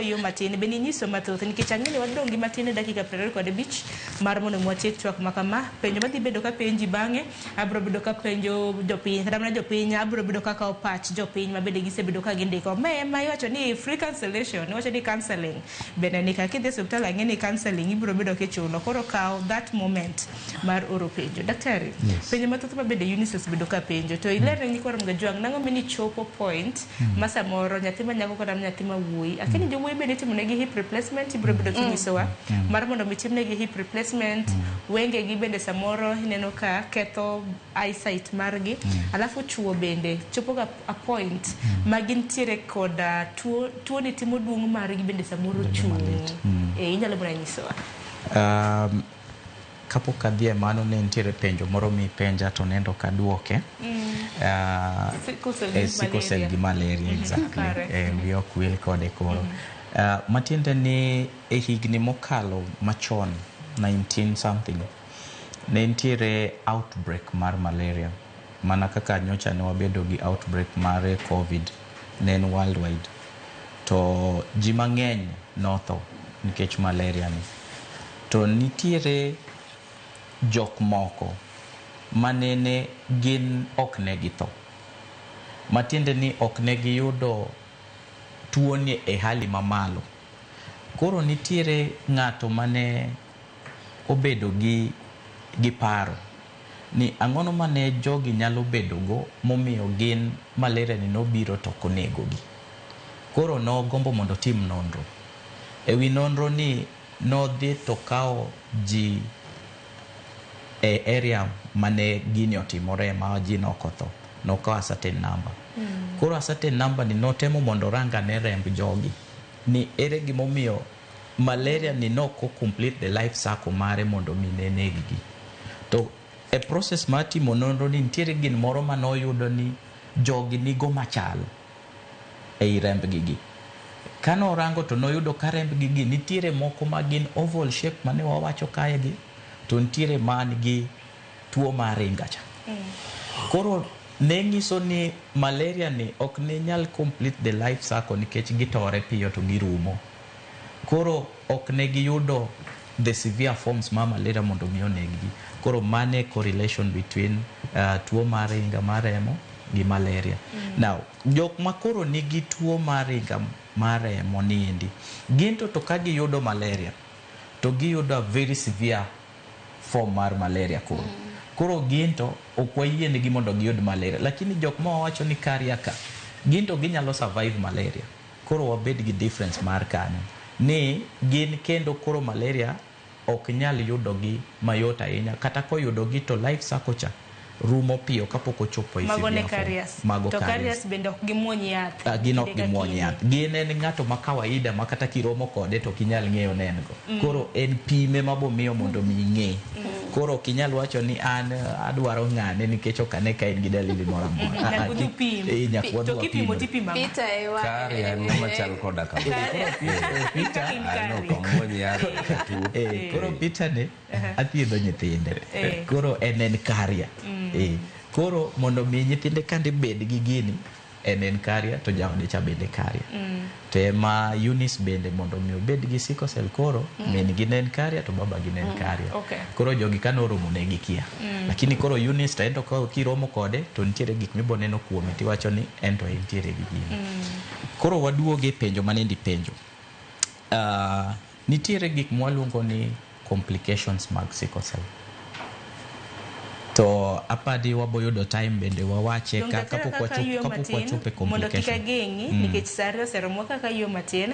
yo matini beni nyiso mathoth nikech ang'eni wadong gi matini dakika 25 mar mondo mwatiek twak makama penjo madhi bedo ka penji bang'e abro bedo ka penjo jopiny kata mana jopiny abro bedo ka kao pach jopiny mabende gisebedo ka gindiko ma iwacho ni free cancellation iwacho ni counseling bende ni kaka idhi osiptal ang'eni counseling ibro bedo kichulo koro kao that moment mar oro penjo daktari penjo mathoth mabende Eunice bedo ka penjo to ilerne ni kwaro mgajwang nang'o mini chopo point ma samoro nyathi manyako kata nyathi mawuoyi akini jowuoyi bende timonegi hip replacement ibro bedo kinyisowa mar mondo mitimnegi hip replacement wenge gi bende samoro ineno ka ketho eyesight margi alafu chuo bende chopo ga a point magintiere koda tuo ni timo duong' margi bende samoro chung inyalo bwana nyisowa kapok adhie mano ne nitiere penjo moro mi penja to nendo kaduoke sickle cell gi malaria exactly we ok will kode koro matiende ni higni mokalo machon 19 something ne nitiere outbreak mar malaria mana kaka nyocha ne wabedo gi outbreak mar covid ne worldwide to ji mang'eny notho nikech malaria ni to nitiere jok moko manene gin ok ne githo matiende ni ok ne giyudo tuo ni e hali mamalo koro nitiere ng'ato mane obedo gi paro ni ang'ono mane jogi nyalo bedo go momiyo gin malaria ni nobiro to konego gi koro no gombo mondo tim nonro ewi nonro ni nodhi to kao ji area mane gini otimore ma ji nokotho nokao a certain number koro a certain number ni notemo mondo ranga ne remb jogi ni ere gimomiyo malaria ni noko complete the life cycle mare mondo mine negi to e process mar timo nonro ni nitiere gin moro manoyudo ni jogi nigo machal ei remb gigi kano rango to noyudo ka remb gigi nitiere moko magin oval shape mane wawacho kae gi to nitiere man gi tuo mar ringacha koro ne nyiso ni malaria ni ok ne nyal complete the life cycle nikech gitore piyo to girumo koro ok ne giyudo the severe forms ma malaria mondo miyo negi koro mane correlation between tuo mar ringa mar remo gi malaria now jok ma koro nigi tuo mar ringa mar remo niendi ginto to ka giyudo malaria to giyudo a very severe form mar malaria koro ginto ok wayienegi mondo giyud malaria lakini jok ma wawacho ni kariaka ginto ginyalo survive malaria koro wabed gi difference mar kanyo ni gin kendo koro malaria ok nyal yudogi mayot ahinya kata koyudogi to life cycle cha rumo piyo kapok ochopo mago to karias bende ok gimuony yath gin ok gimuony yath gin en ng'ato ma kawaida ma kata kiromo kode to kinyal ng'eyo nengo koro en pime mabomiyo mondo mi ng'e koro kinyal wacho ni an adwaro ng'ane nikech ok ane ka en gi dalili moro amora to kipimo tipimo karia en machal koda koro Peter ne athiedho nyithinde koro en karia koro mondo mi nyithinde kande bed gi gini en karia to jaode cha bende karia to ema Eunice bende mondo mi obed gi sickle cell koro min gi nen karia to baba gi nen karia koro jogi kano romo ne gi kia lakini koro Eunice to ento ka kiromo kode to nitiere gik miboneno kuome tiwacho ni ento entiere gi gini koro waduoge penjo manendi penjo nitiere gik mwaluongo ni complications mag sickle cell to apadi waboyudo time bende wawache kapok wachope complication mondo kika gengi nikech sare oseromo kaka yo matin